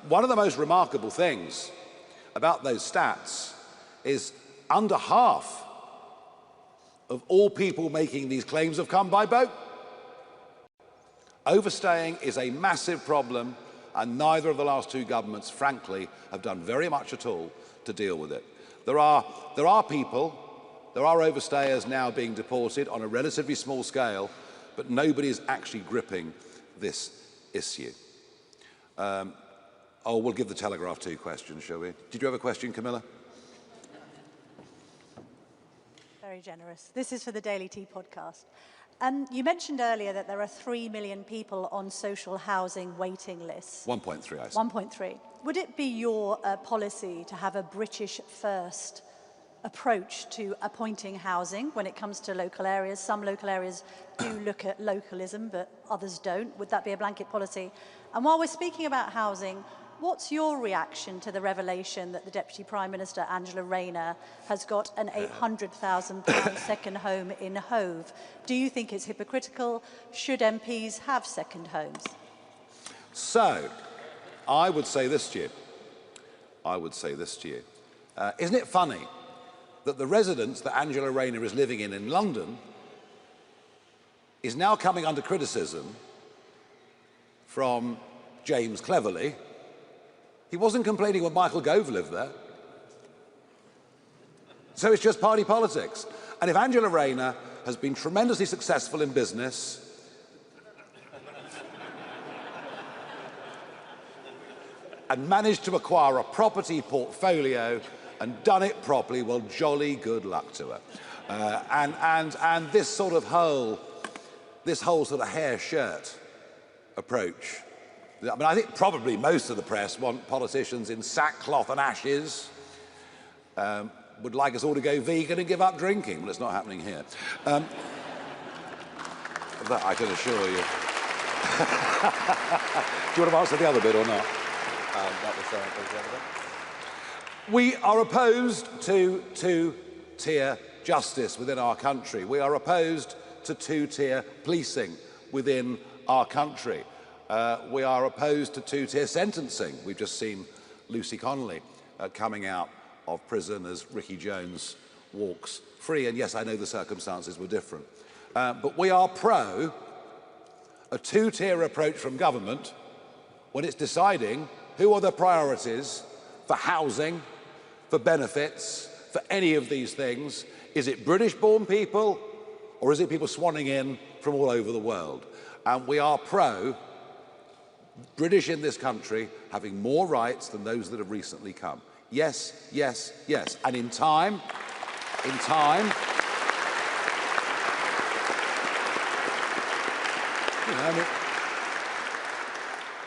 one of the most remarkable things about those stats is under half of all people making these claims have come by boat. Overstaying is a massive problem, and neither of the last 2 governments, frankly, have done very much at all to deal with it. There are overstayers now being deported on a relatively small scale, but nobody is actually gripping this issue. We'll give the Telegraph 2 questions, shall we? Did you have a question, Camilla? Very generous. This is for the Daily Tea podcast. You mentioned earlier that there are 3 million people on social housing waiting lists. 1.3, I said. 1.3. Would it be your policy to have a British first approach to appointing housing when it comes to local areas? Some local areas do look at localism, but others don't. Would that be a blanket policy? And while we're speaking about housing, what's your reaction to the revelation that the Deputy Prime Minister, Angela Rayner, has got an £800,000 second home in Hove? Do you think it's hypocritical? Should MPs have second homes? So, I would say this to you. Isn't it funny that the residence that Angela Rayner is living in London is now coming under criticism from James Cleverly? He wasn't complaining when Michael Gove lived there. So it's just party politics. And if Angela Rayner has been tremendously successful in business, and managed to acquire a property portfolio and done it properly, well, jolly good luck to her. And this whole sort of hair shirt approach. I mean, I think probably most of the press want politicians in sackcloth and ashes, would like us all to go vegan and give up drinking. Well, it's not happening here. That I can assure you. Do you want to answer the other bit or not? That was the other bit. We are opposed to 2-tier justice within our country. We are opposed to 2-tier policing within our country. We are opposed to two-tier sentencing. We've just seen Lucy Connolly coming out of prison as Ricky Jones walks free. And yes, I know the circumstances were different. But we are pro a two-tier approach from government when it's deciding who are the priorities for housing, for benefits, for any of these things. Is it British-born people, or is it people swanning in from all over the world? And we are pro British in this country having more rights than those that have recently come. Yes, yes, yes. And in time, you know, I mean,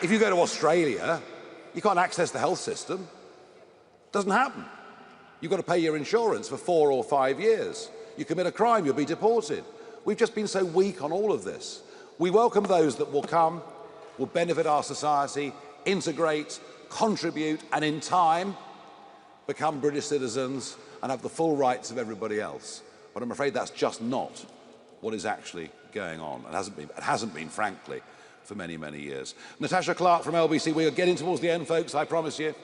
if you go to Australia, you can't access the health system. It doesn't happen. You've got to pay your insurance for 4 or 5 years. You commit a crime, you'll be deported. We've just been so weak on all of this. We welcome those that will come, will benefit our society, integrate, contribute, and in time become British citizens and have the full rights of everybody else. But I'm afraid that's just not what is actually going on. It hasn't been, frankly, for many, many years. Natasha Clark from LBC. We are getting towards the end, folks, I promise you.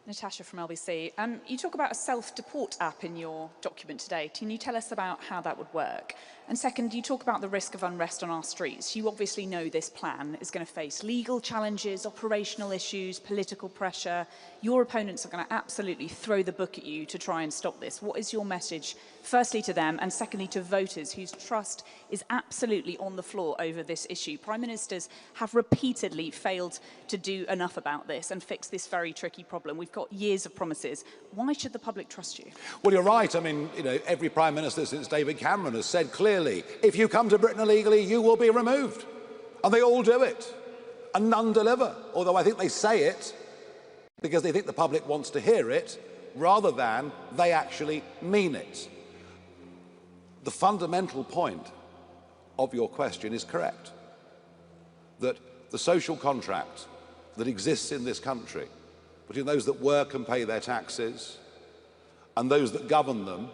Natasha from LBC. You talk about a self-deport app in your document today. Can you tell us about how that would work? And second, you talk about the risk of unrest on our streets. You obviously know this plan is going to face legal challenges, operational issues, political pressure. Your opponents are going to absolutely throw the book at you to try and stop this. What is your message, firstly to them, and secondly to voters whose trust is absolutely on the floor over this issue? Prime Ministers have repeatedly failed to do enough about this and fix this very tricky problem. We've got years of promises. Why should the public trust you? Well, you're right. I mean, you know, every Prime Minister since David Cameron has said clearly, if you come to Britain illegally, you will be removed. And they all do it. And none deliver. Although I think they say it because they think the public wants to hear it, rather than they actually mean it. The fundamental point of your question is correct. That the social contract that exists in this country between those that work and pay their taxes and those that govern them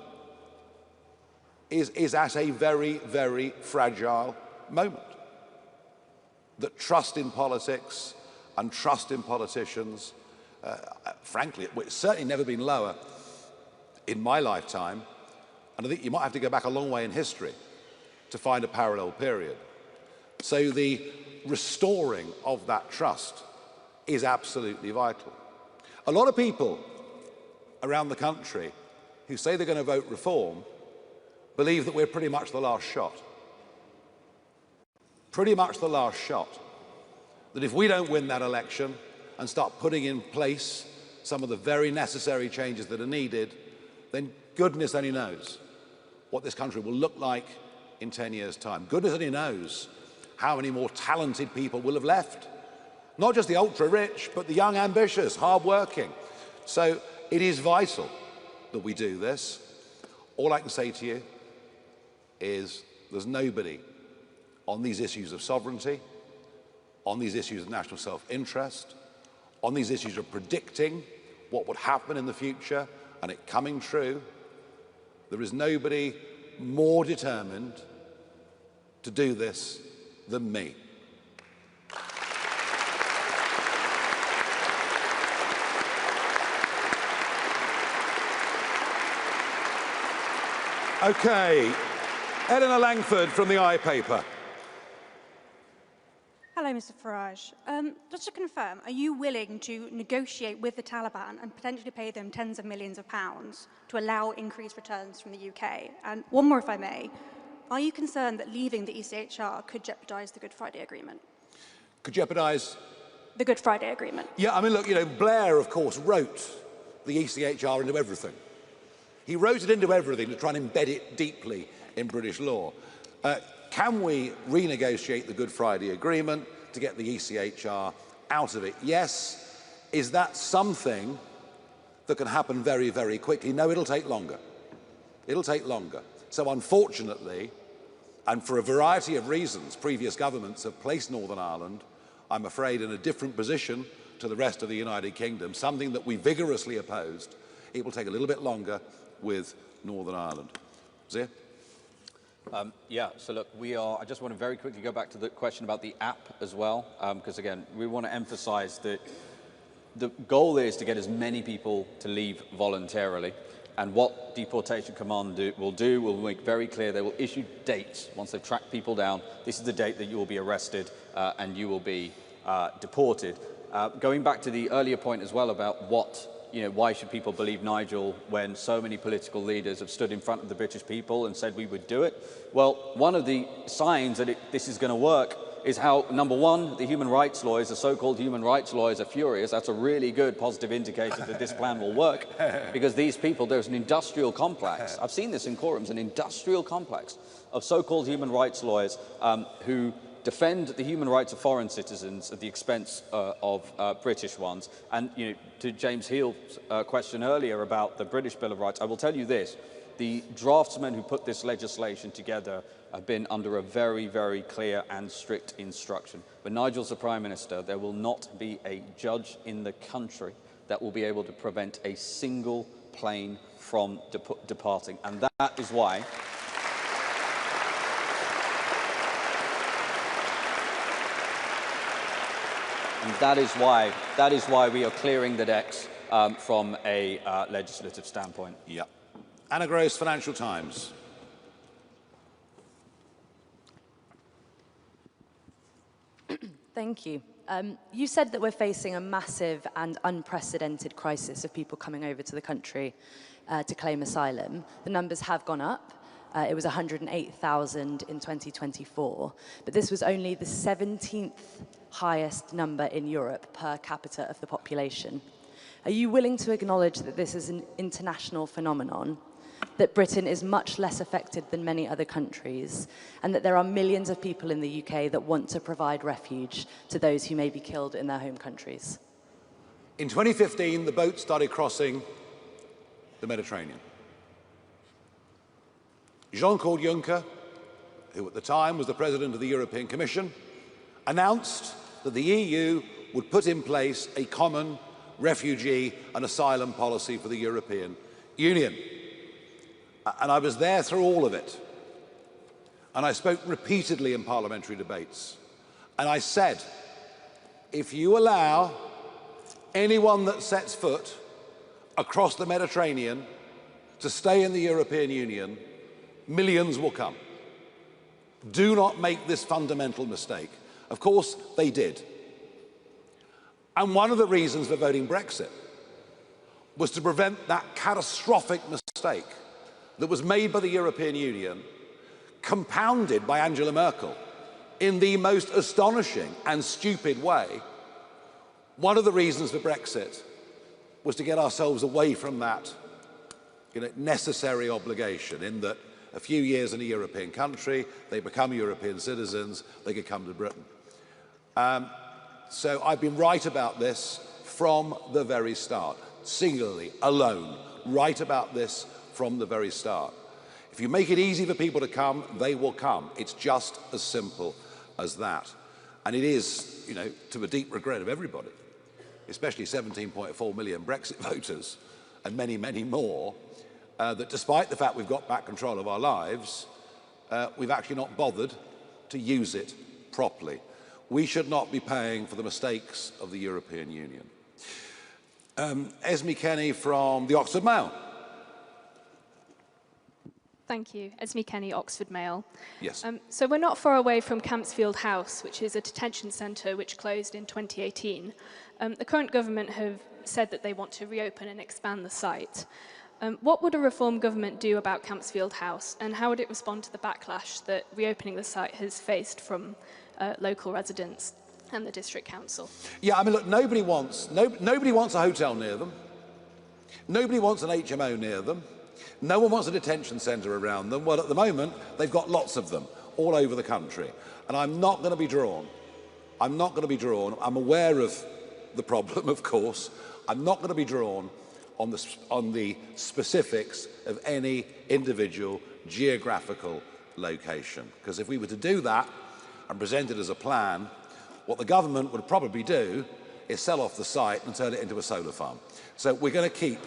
is at a very, very fragile moment. That trust in politics and trust in politicians, frankly, it's certainly never been lower in my lifetime, and I think you might have to go back a long way in history to find a parallel period. So the restoring of that trust is absolutely vital. A lot of people around the country who say they're going to vote reform believe that we're pretty much the last shot. Pretty much the last shot. That if we don't win that election and start putting in place some of the very necessary changes that are needed, then goodness only knows what this country will look like in 10 years' time. Goodness only knows how many more talented people will have left. Not just the ultra-rich, but the young, ambitious, hard-working. So it is vital that we do this. All I can say to you is there's nobody on these issues of sovereignty, on these issues of national self-interest, on these issues of predicting what would happen in the future and it coming true. There is nobody more determined to do this than me. Okay, Eleanor Langford from the iPaper. Hello, Mr. Farage. Just to confirm, are you willing to negotiate with the Taliban and potentially pay them tens of millions of pounds to allow increased returns from the UK? And one more, if I may. Are you concerned that leaving the ECHR could jeopardise the Good Friday Agreement? Could jeopardise? The Good Friday Agreement. Yeah, I mean, look, you know, Blair, of course, wrote the ECHR into everything. He wrote it into everything to try and embed it deeply in British law. Can we renegotiate the Good Friday Agreement to get the ECHR out of it? Yes. Is that something that can happen very, very quickly? No, it'll take longer. It'll take longer. So unfortunately, and for a variety of reasons, previous governments have placed Northern Ireland, I'm afraid, in a different position to the rest of the United Kingdom, something that we vigorously opposed. It will take a little bit longer with Northern Ireland. Zia? Yeah, so look, I just want to very quickly go back to the question about the app as well, because again, we want to emphasize that the goal is to get as many people to leave voluntarily. And what Deportation Command will make very clear, they will issue dates once they've tracked people down. This is the date that you will be arrested and you will be deported. Going back to the earlier point as well about why should people believe Nigel when so many political leaders have stood in front of the British people and said we would do it? Well, one of the signs that this is going to work is how, number one, the human rights lawyers, the so-called human rights lawyers, are furious. That's a really good positive indicator that this plan will work, because these people, there's an industrial complex. I've seen this in courtrooms, an industrial complex of so-called human rights lawyers who defend the human rights of foreign citizens at the expense of British ones. And to James Heal's question earlier about the British Bill of Rights, I will tell you this. The draftsmen who put this legislation together have been under a very, very clear and strict instruction. When Nigel's the Prime Minister, there will not be a judge in the country that will be able to prevent a single plane from departing. And that is why... And that is why we are clearing the decks from a legislative standpoint. Yeah. Anna Gross, Financial Times. Thank you. You said that we're facing a massive and unprecedented crisis of people coming over to the country to claim asylum. The numbers have gone up. It was 108,000 in 2024, but this was only the 17th highest number in Europe per capita of the population. Are you willing to acknowledge that this is an international phenomenon, that Britain is much less affected than many other countries, and that there are millions of people in the UK that want to provide refuge to those who may be killed in their home countries? In 2015, the boats started crossing the Mediterranean. Jean-Claude Juncker, who at the time was the President of the European Commission, announced that the EU would put in place a common refugee and asylum policy for the European Union. And I was there through all of it. And I spoke repeatedly in parliamentary debates. And I said, if you allow anyone that sets foot across the Mediterranean to stay in the European Union, millions will come. Do not make this fundamental mistake. Of course, they did. And one of the reasons for voting Brexit was to prevent that catastrophic mistake that was made by the European Union, compounded by Angela Merkel in the most astonishing and stupid way. One of the reasons for Brexit was to get ourselves away from that necessary obligation, in that a few years in a European country, they become European citizens, they could come to Britain. So I've been right about this from the very start, singularly, alone, right about this from the very start. If you make it easy for people to come, they will come. It's just as simple as that. And it is, to the deep regret of everybody, especially 17.4 million Brexit voters and many, many more, that despite the fact we've got back control of our lives, we've actually not bothered to use it properly. We should not be paying for the mistakes of the European Union. Esme Kenny from the Oxford Mail. Thank you. Esme Kenny, Oxford Mail. Yes. So we're not far away from Campsfield House, which is a detention centre which closed in 2018. The current government have said that they want to reopen and expand the site. What would a reform government do about Campsfield House, and how would it respond to the backlash that reopening the site has faced from local residents and the district council? Yeah, I mean, look, nobody wants a hotel near them. Nobody wants an HMO near them. No one wants a detention centre around them. Well, at the moment, they've got lots of them all over the country. And I'm not going to be drawn. I'm not going to be drawn. I'm aware of the problem, of course. I'm not going to be drawn on the specifics of any individual geographical location. Because if we were to do that and present it as a plan, what the government would probably do is sell off the site and turn it into a solar farm. So we're going to keep...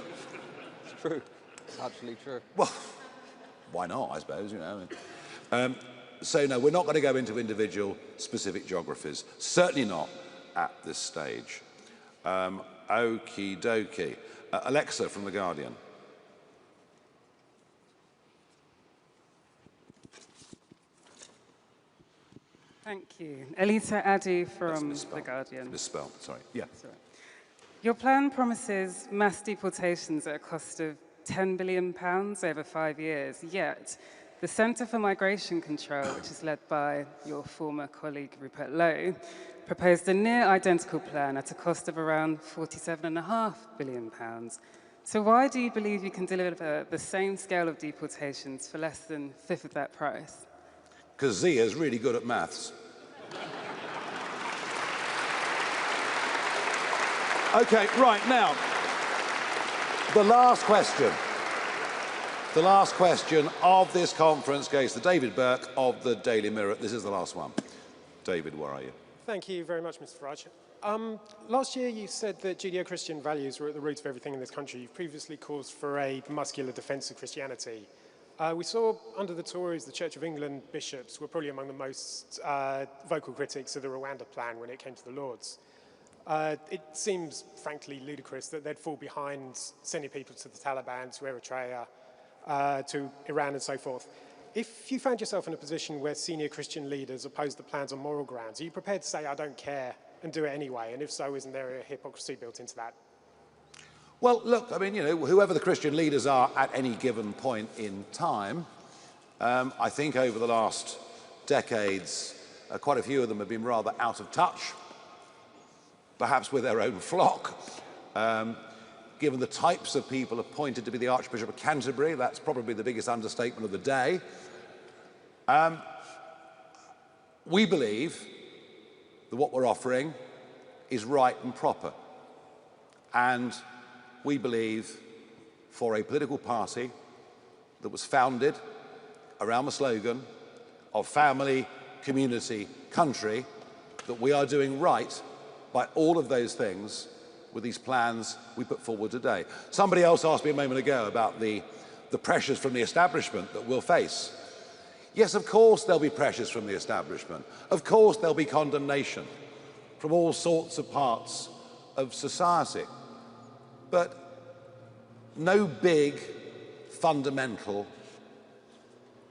It's true. It's absolutely true. Well, why not, I suppose, So no, we're not going to go into individual specific geographies. Certainly not at this stage. Okie dokie. Alexa from The Guardian. Thank you. Elisa Addy from The Guardian. Misspelled, sorry. Yeah. Sorry. Your plan promises mass deportations at a cost of £10 billion over 5 years, yet the Centre for Migration Control, which is led by your former colleague Rupert Lowe, proposed a near identical plan at a cost of around £47.5 billion. So why do you believe you can deliver the same scale of deportations for less than a fifth of that price? Because Zia's really good at maths. Okay, right, now, the last question. The last question of this conference goes to David Burke of the Daily Mirror. This is the last one. David, where are you? Thank you very much, Mr. Farage. Last year you said that Judeo-Christian values were at the root of everything in this country. You've previously called for a muscular defence of Christianity. We saw under the Tories, the Church of England bishops were probably among the most vocal critics of the Rwanda plan when it came to the Lords. It seems, frankly, ludicrous that they'd fall behind sending people to the Taliban, to Eritrea, to Iran and so forth. If you found yourself in a position where senior Christian leaders oppose the plans on moral grounds, are you prepared to say, I don't care, and do it anyway? And if so, isn't there a hypocrisy built into that? Well, look, I mean, you know, whoever the Christian leaders are at any given point in time, I think over the last decades, quite a few of them have been rather out of touch, perhaps with their own flock. Given the types of people appointed to be the Archbishop of Canterbury, that's probably the biggest understatement of the day. We believe that what we're offering is right and proper. And we believe for a political party that was founded around the slogan of family, community, country, that we are doing right by all of those things with these plans we put forward today. Somebody else asked me a moment ago about the pressures from the establishment that we'll face. Yes, of course there'll be pressures from the establishment. Of course there'll be condemnation from all sorts of parts of society. But no big, fundamental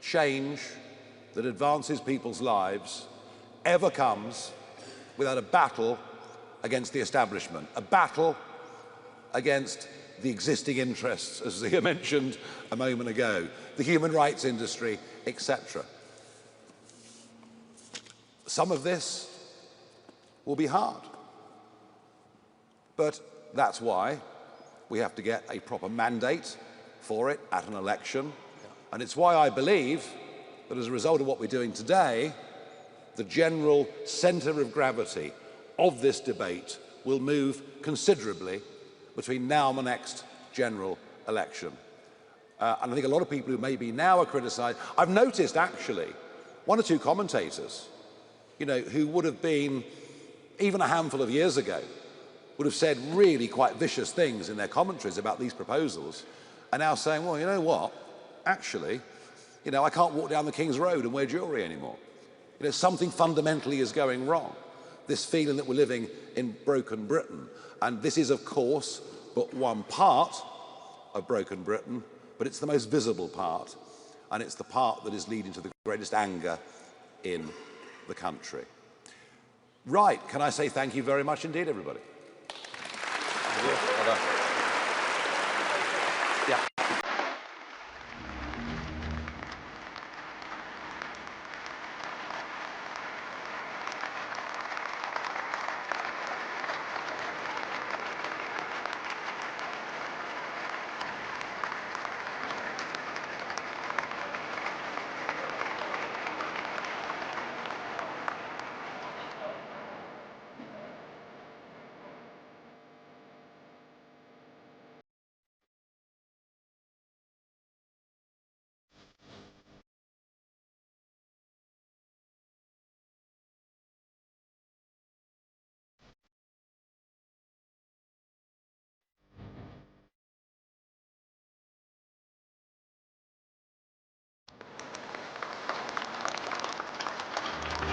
change that advances people's lives ever comes without a battle against the establishment, a battle against the existing interests, as Zia mentioned a moment ago, the human rights industry, etc. Some of this will be hard, but that's why we have to get a proper mandate for it at an election, and it's why I believe that as a result of what we're doing today, the general centre of gravity of this debate will move considerably between now and the next general election. And I think a lot of people who maybe now are criticised, I've noticed actually one or two commentators, you know, who would have been, even a handful of years ago, would have said really quite vicious things in their commentaries about these proposals, are now saying, well, you know what, actually, you know, I can't walk down the King's Road and wear jewellery anymore. You know, something fundamentally is going wrong. This feeling that we're living in broken Britain. And this is, of course, but one part of broken Britain, but it's the most visible part, and it's the part that is leading to the greatest anger in the country. Right, can I say thank you very much indeed, everybody? Well done.